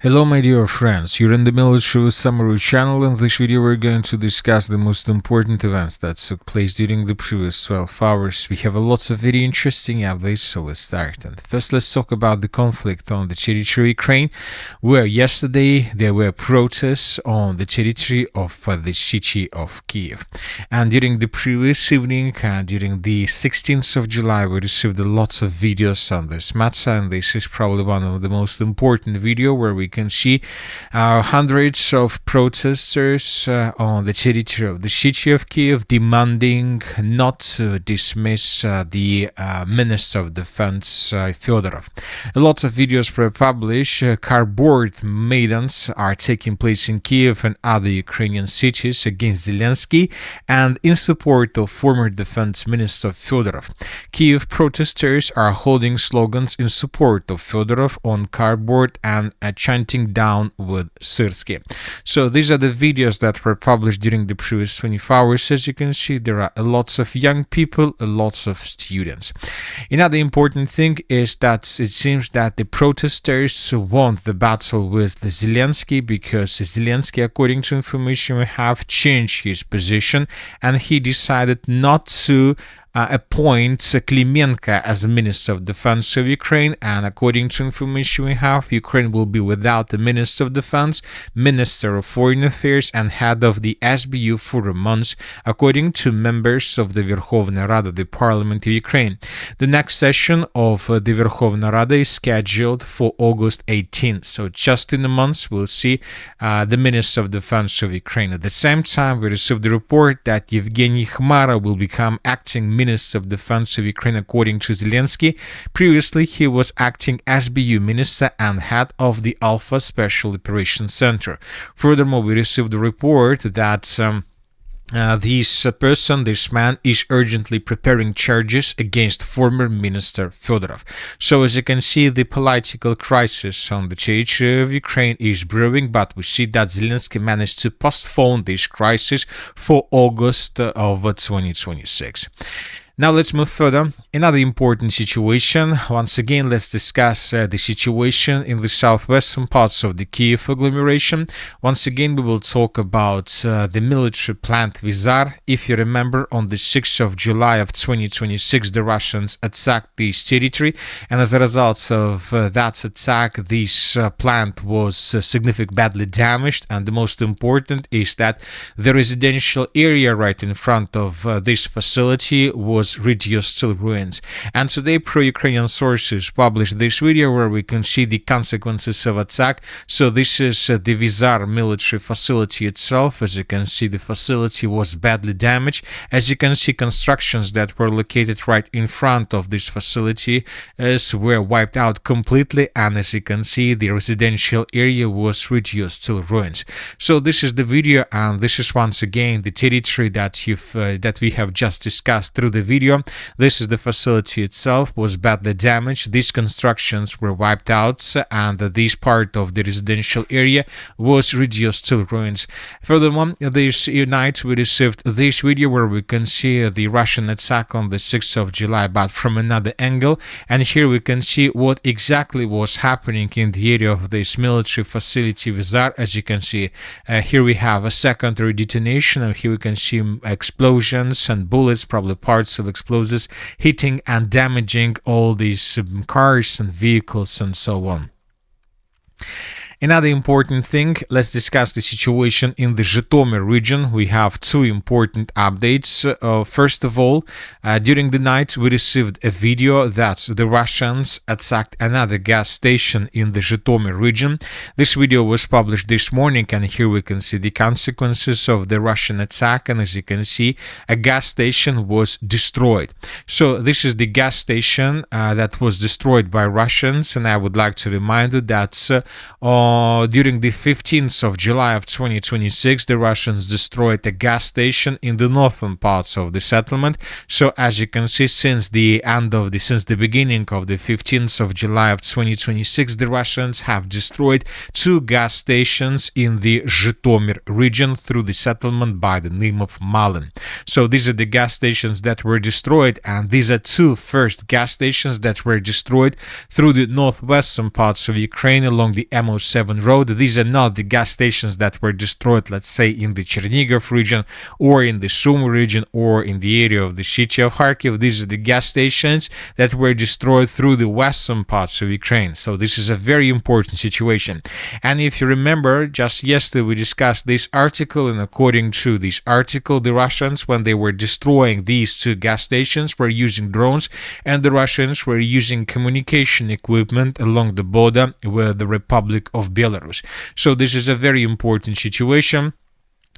Hello my dear friends, you're in the Military Summary channel. In this video we're going to discuss the most important events that took place during the previous 12 hours. We have lots of very interesting updates, so let's start. And first let's talk about the conflict on the territory of Ukraine, where yesterday there were protests on the territory of the city of Kyiv. And during the previous evening, during the 16th of July, we received lots of videos on this matter, and this is probably one of the most important videos where we can see hundreds of protesters on the territory of the city of Kyiv demanding not to dismiss the Minister of Defense Fedorov. Lots of videos were published. Cardboard maidens are taking place in Kyiv and other Ukrainian cities against Zelensky and in support of former Defense Minister Fedorov. Kyiv protesters are holding slogans in support of Fedorov on cardboard and chanting down with Syrsky. So these are the videos that were published during the previous 24 hours. As you can see, there are lots of young people, lots of students. Another important thing is that it seems that the protesters won the battle with Zelensky because Zelensky, according to information we have, changed his position and he decided not to appoint Klymenko as the Minister of Defense of Ukraine, and according to information we have, Ukraine will be without the Minister of Defense, Minister of Foreign Affairs, and head of the SBU for a month, according to members of the Verkhovna Rada, the Parliament of Ukraine. The next session of the Verkhovna Rada is scheduled for August 18th, so just in a month we'll see the Minister of Defense of Ukraine. At the same time, we received the report that Yevgeny Khmara will become acting Minister of Defense of Ukraine, according to Zelensky. Previously, he was acting SBU Minister and head of the Alpha Special Operations Center. Furthermore, we received a report that this man is urgently preparing charges against former Minister Fedorov. So as you can see, the political crisis on the territory of Ukraine is brewing, but we see that Zelensky managed to postpone this crisis for August of 2026. Now let's move further. Another important situation. Once again, let's discuss the situation in the southwestern parts of the Kyiv agglomeration. Once again, we will talk about the military plant Vizar. If you remember, on the 6th of July of 2026, the Russians attacked this territory, and as a result of that attack, this plant was significantly badly damaged. And the most important is that the residential area right in front of this facility was reduced to ruins. And today pro-Ukrainian sources published this video where we can see the consequences of attack. So this is the Vizar military facility itself. As you can see, the facility was badly damaged. As you can see, constructions that were located right in front of this facility were wiped out completely, and as you can see, the residential area was reduced to ruins. So this is the video, and this is once again the territory that we have just discussed through the video. This is the facility itself was badly damaged. These constructions were wiped out, and this part of the residential area was reduced to ruins. Furthermore, this night we received this video where we can see the Russian attack on the 6th of July, but from another angle. And here we can see what exactly was happening in the area of this military facility Vizar. As you can see, here we have a secondary detonation, and here we can see explosions and bullets, probably parts of explosives, hitting and damaging all these cars and vehicles and so on. Another important thing, let's discuss the situation in the Zhytomyr region. We have two important updates. First of all, during the night we received a video that the Russians attacked another gas station in the Zhytomyr region. This video was published this morning, and here we can see the consequences of the Russian attack, and as you can see, a gas station was destroyed. So this is the gas station that was destroyed by Russians, and I would like to remind you that during the 15th of July of 2026, the Russians destroyed a gas station in the northern parts of the settlement. So as you can see, since the beginning of the 15th of July of 2026, the Russians have destroyed two gas stations in the Zhytomyr region through the settlement by the name of Malin. So these are the gas stations that were destroyed, and these are two first gas stations that were destroyed through the northwestern parts of Ukraine along the M07 MO7 road. These are not the gas stations that were destroyed, let's say, in the Chernihiv region or in the Sumy region or in the area of the city of Kharkiv. These are the gas stations that were destroyed through the western parts of Ukraine. So this is a very important situation. And if you remember, just yesterday we discussed this article, and according to this article, the Russians, when they were destroying these two gas stations, were using drones, and the Russians were using communication equipment along the border with the Republic of Belarus. So this is a very important situation,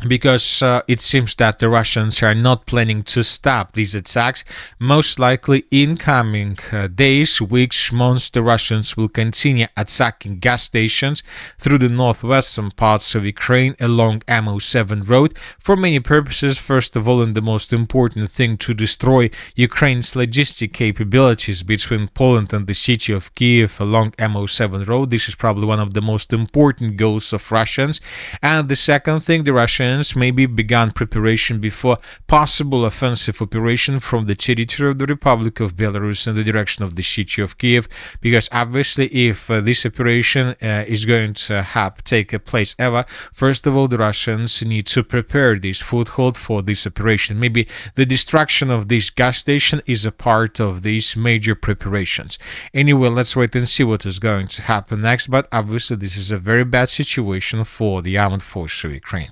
because it seems that the Russians are not planning to stop these attacks. Most likely in coming days, weeks, months, the Russians will continue attacking gas stations through the northwestern parts of Ukraine along MO7 road for many purposes. First of all, and the most important thing, to destroy Ukraine's logistic capabilities between Poland and the city of Kyiv along MO7 road. This is probably one of the most important goals of Russians. And the second thing, the Russians maybe began preparation before possible offensive operation from the territory of the Republic of Belarus in the direction of the city of Kyiv, because obviously if this operation is going to take place ever, first of all the Russians need to prepare this foothold for this operation. Maybe the destruction of this gas station is a part of these major preparations. Anyway, let's wait and see what is going to happen next, but obviously this is a very bad situation for the armed forces of Ukraine.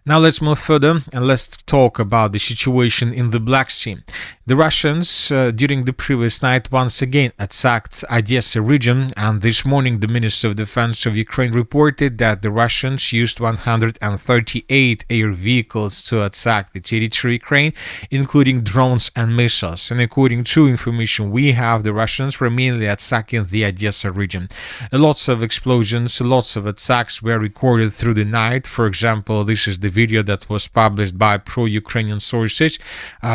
Now let's move further and let's talk about the situation in the Black Sea. The Russians during the previous night once again attacked Odesa region, and this morning the Minister of Defense of Ukraine reported that the Russians used 138 air vehicles to attack the territory of Ukraine, including drones and missiles. And according to information we have, the Russians were mainly attacking the Odesa region. Lots of explosions, lots of attacks were recorded through the night. For example, this is the video that was published by pro-Ukrainian sources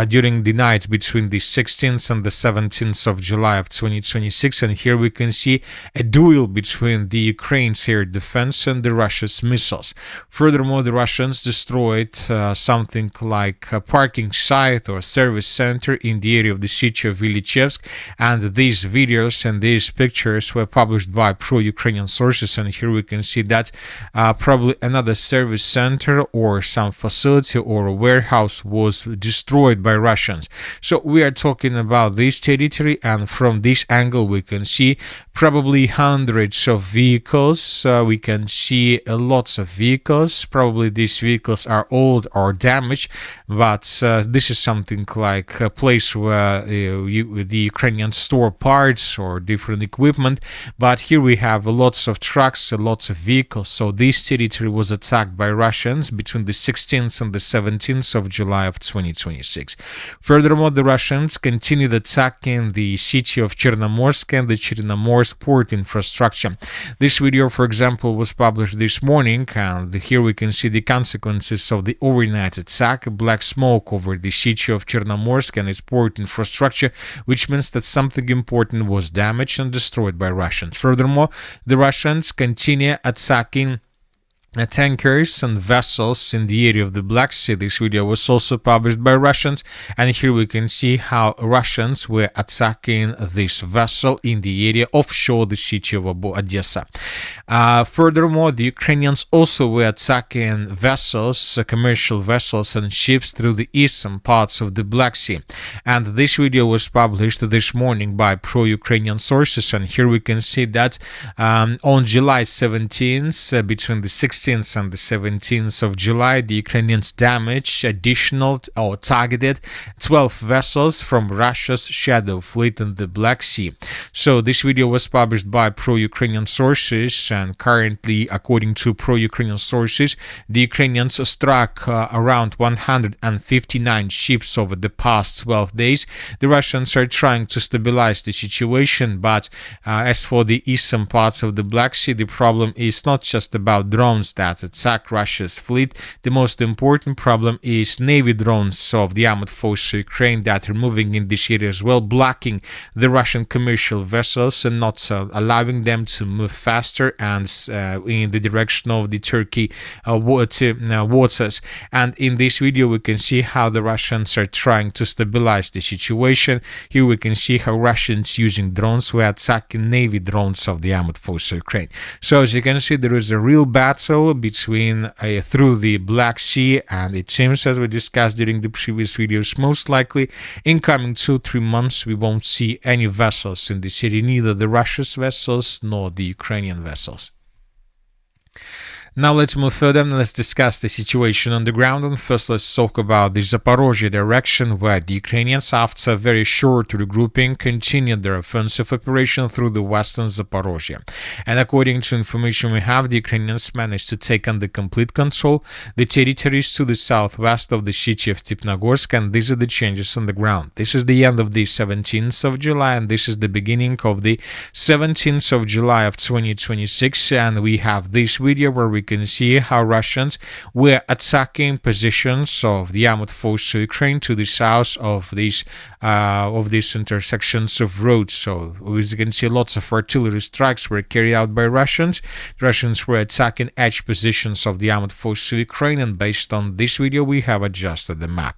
during the night between the 16th and the 17th of July of 2026, and here we can see a duel between the Ukraine's air defense and the Russia's missiles. Furthermore, the Russians destroyed something like a parking site or service center in the area of the city of Ilychevsk, and these videos and these pictures were published by pro-Ukrainian sources, and here we can see that probably another service center or some facility or a warehouse was destroyed by Russians. So we are talking about this territory, and from this angle we can see probably hundreds of vehicles. We can see lots of vehicles. Probably these vehicles are old or damaged, but this is something like a place where the Ukrainians store parts or different equipment. But here we have lots of trucks, lots of vehicles. So this territory was attacked by Russians between the 16th and the 17th of July of 2026. Furthermore, the Russians continued attacking the city of Chernomorsk and the Chernomorsk port infrastructure. This video, for example, was published this morning, and here we can see the consequences of the overnight attack. Black smoke over the city of Chernomorsk and its port infrastructure, which means that something important was damaged and destroyed by Russians. Furthermore, the Russians continue attacking tankers and vessels in the area of the Black Sea. This video was also published by Russians, and here we can see how Russians were attacking this vessel in the area offshore the city of Odesa. Furthermore, the Ukrainians also were attacking vessels, commercial vessels and ships through the eastern parts of the Black Sea. And this video was published this morning by pro-Ukrainian sources, and here we can see that on July 17th, between the 16th and the 17th of July, the Ukrainians damaged additional or targeted 12 vessels from Russia's shadow fleet in the Black Sea. So this video was published by pro-Ukrainian sources, and currently, according to pro-Ukrainian sources, the Ukrainians struck around 159 ships over the past 12 days. The Russians are trying to stabilize the situation, but as for the eastern parts of the Black Sea, the problem is not just about drones drones that attack Russia's fleet. The most important problem is Navy drones of the armed forces of Ukraine that are moving in this area as well, blocking the Russian commercial vessels and not allowing them to move faster and in the direction of the Turkey waters. And in this video we can see how the Russians are trying to stabilize the situation. Here we can see how Russians using drones were attacking Navy drones of the armed forces of Ukraine. So as you can see, there is a real battle between through the Black Sea, and it seems, as we discussed during the previous videos, most likely in coming 2-3 months we won't see any vessels in the city, neither the Russia's vessels nor the Ukrainian vessels. Now let's move further and let's discuss the situation on the ground. And first let's talk about the Zaporizhzhia direction, where the Ukrainians, after a very short regrouping, continued their offensive operation through the western Zaporizhzhia. And according to information we have, the Ukrainians managed to take under complete control the territories to the southwest of the city of Stepnohorsk, and these are the changes on the ground. This is the end of the 17th of July, and this is the beginning of the 17th of July of 2026, and we have this video where we can see how Russians were attacking positions of the armed forces of Ukraine to the south of these intersections of roads. So as you can see, lots of artillery strikes were carried out by Russians. The Russians were attacking edge positions of the armed forces of Ukraine, and based on this video we have adjusted the map.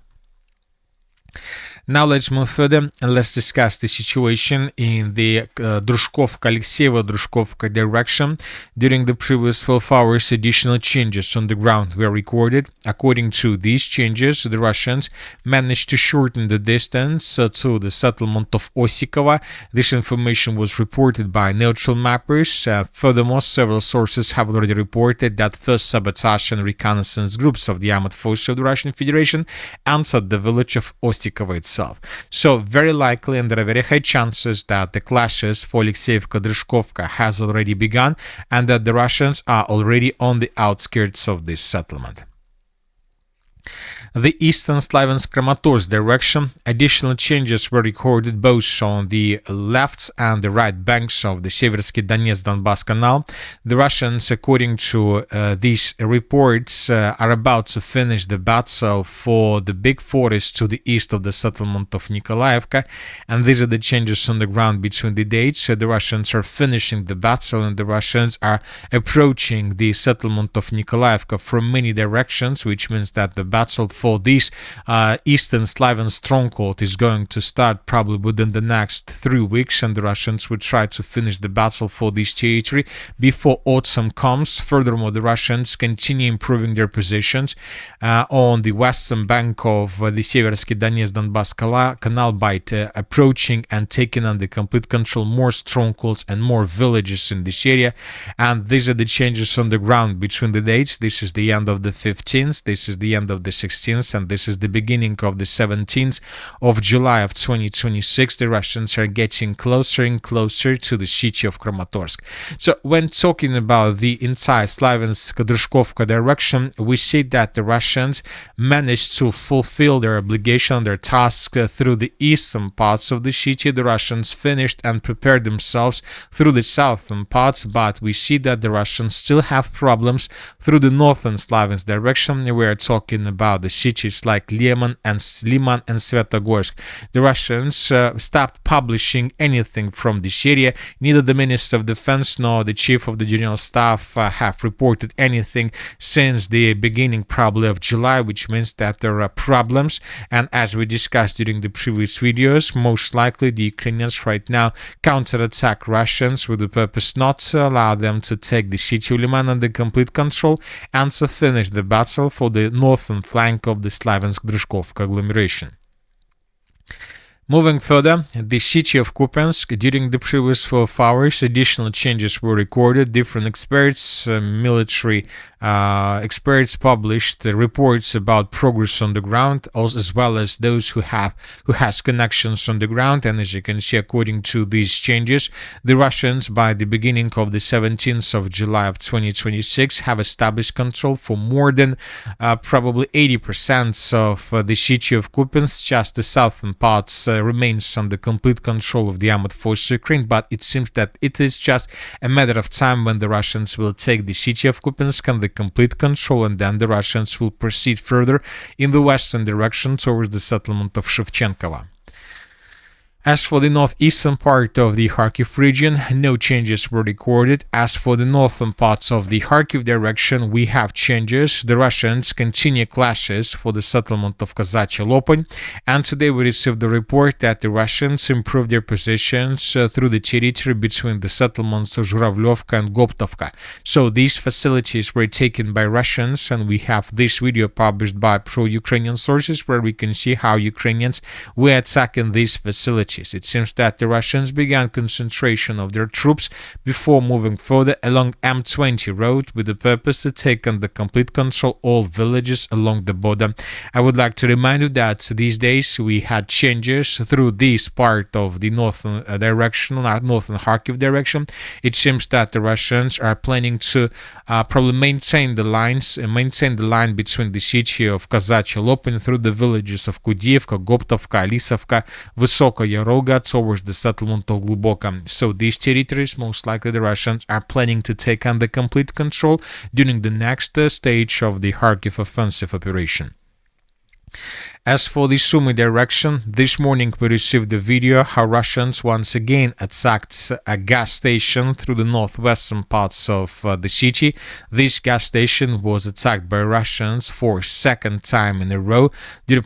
Now let's move further and let's discuss the situation in the Druzhkovka-Druzhkovka direction. During the previous 12 hours, additional changes on the ground were recorded. According to these changes, the Russians managed to shorten the distance to the settlement of Osykovo. This information was reported by neutral mappers. Furthermore, several sources have already reported that first sabotage and reconnaissance groups of the armed forces of the Russian Federation entered the village of Osykovo itself. So very likely, and there are very high chances that the clashes for Alexeyevka-Druzhkovka has already begun, and that the Russians are already on the outskirts of this settlement. The eastern Sloviansk-Kramatorsk direction, additional changes were recorded both on the left and the right banks of the Seversky Donetsk-Donbass Canal. The Russians, according to these reports, are about to finish the battle for the big forest to the east of the settlement of Mykolaivka, and these are the changes on the ground between the dates. The Russians are finishing the battle, and the Russians are approaching the settlement of Mykolaivka from many directions, which means that the battle for this eastern Slavian stronghold is going to start probably within the next 3 weeks, and the Russians will try to finish the battle for this territory before autumn comes. Furthermore, the Russians continue improving their positions on the western bank of the Seversky Donetsk-Donbass Canal by approaching and taking under complete control more strongholds and more villages in this area. And these are the changes on the ground between the dates. This is the end of the 15th, this is the end of the 16th, and this is the beginning of the 17th of July of 2026. The Russians are getting closer and closer to the city of Kramatorsk. So when talking about the entire Sloviansk-Druzhkovka direction, we see that the Russians managed to fulfill their obligation, their task through the eastern parts of the city. The Russians finished and prepared themselves through the southern parts, but we see that the Russians still have problems through the northern Sloviansk direction. We are talking about the cities like Liman and Svetogorsk. The Russians stopped publishing anything from this area. Neither the Minister of Defense nor the Chief of the General Staff have reported anything since the beginning probably of July, which means that there are problems. And as we discussed during the previous videos, most likely the Ukrainians right now counterattack Russians with the purpose not to allow them to take the city of Liman under complete control and to finish the battle for the northern flank of the Sloviansk-Druzhkovka agglomeration. Moving further, the city of Kupiansk, during the previous 12 hours, additional changes were recorded. Different experts, military experts published reports about progress on the ground, as well as those who has connections on the ground. And as you can see, according to these changes, the Russians, by the beginning of the 17th of July of 2026, have established control for more than probably 80% of the city of Kupiansk. Just the southern parts remains under complete control of the armed forces of Ukraine, but it seems that it is just a matter of time when the Russians will take the city of Kupiansk under complete control, and then the Russians will proceed further in the western direction towards the settlement of Shevchenkovo. As for the northeastern part of the Kharkiv region, no changes were recorded. As for the northern parts of the Kharkiv direction, we have changes. The Russians continue clashes for the settlement of Kozacha Lopan, and today we received the report that the Russians improved their positions through the territory between the settlements of Zhytomyr and Goptovka. So these facilities were taken by Russians, and we have this video published by pro-Ukrainian sources where we can see how Ukrainians were attacking these facilities. It seems that the Russians began concentration of their troops before moving further along M20 road with the purpose to take under complete control all villages along the border. I would like to remind you that these days we had changes through this part of the northern direction, northern Kharkiv direction. It seems that the Russians are planning to probably maintain the line between the city of Kozacha Lopan through the villages of Kyiv, Goptovka, Lisovka, Vysokaya Roga towards the settlement of Gluboka. So these territories, most likely the Russians are planning to take under complete control during the next stage of the Kharkiv offensive operation. As for the Sumy direction, this morning we received a video how Russians once again attacked a gas station through the northwestern parts of the city. This gas station was attacked by Russians for a second time in a row.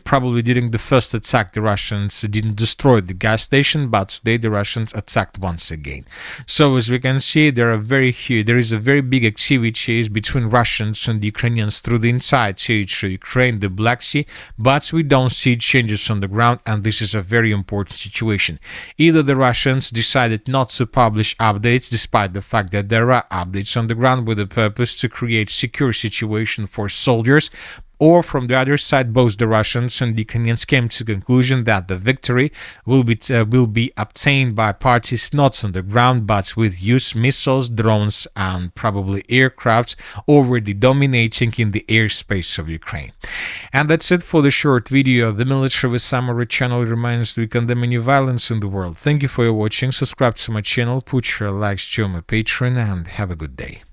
Probably during the first attack the Russians didn't destroy the gas station, but today the Russians attacked once again. So as we can see, there is a very big activities between Russians and Ukrainians through the entire territory, Ukraine, the Black Sea, but we don't see changes on the ground, and this is a very important situation. Either the Russians decided not to publish updates despite the fact that there are updates on the ground with the purpose to create secure situation for soldiers, or from the other side, both the Russians and the Ukrainians came to the conclusion that the victory will be obtained by parties not on the ground but with used missiles, drones and probably aircraft already dominating in the airspace of Ukraine. And that's it for the short video. The Military with Summary channel reminds to condemn any violence in the world. Thank you for your watching. Subscribe to my channel, put your likes to my Patreon, and have a good day.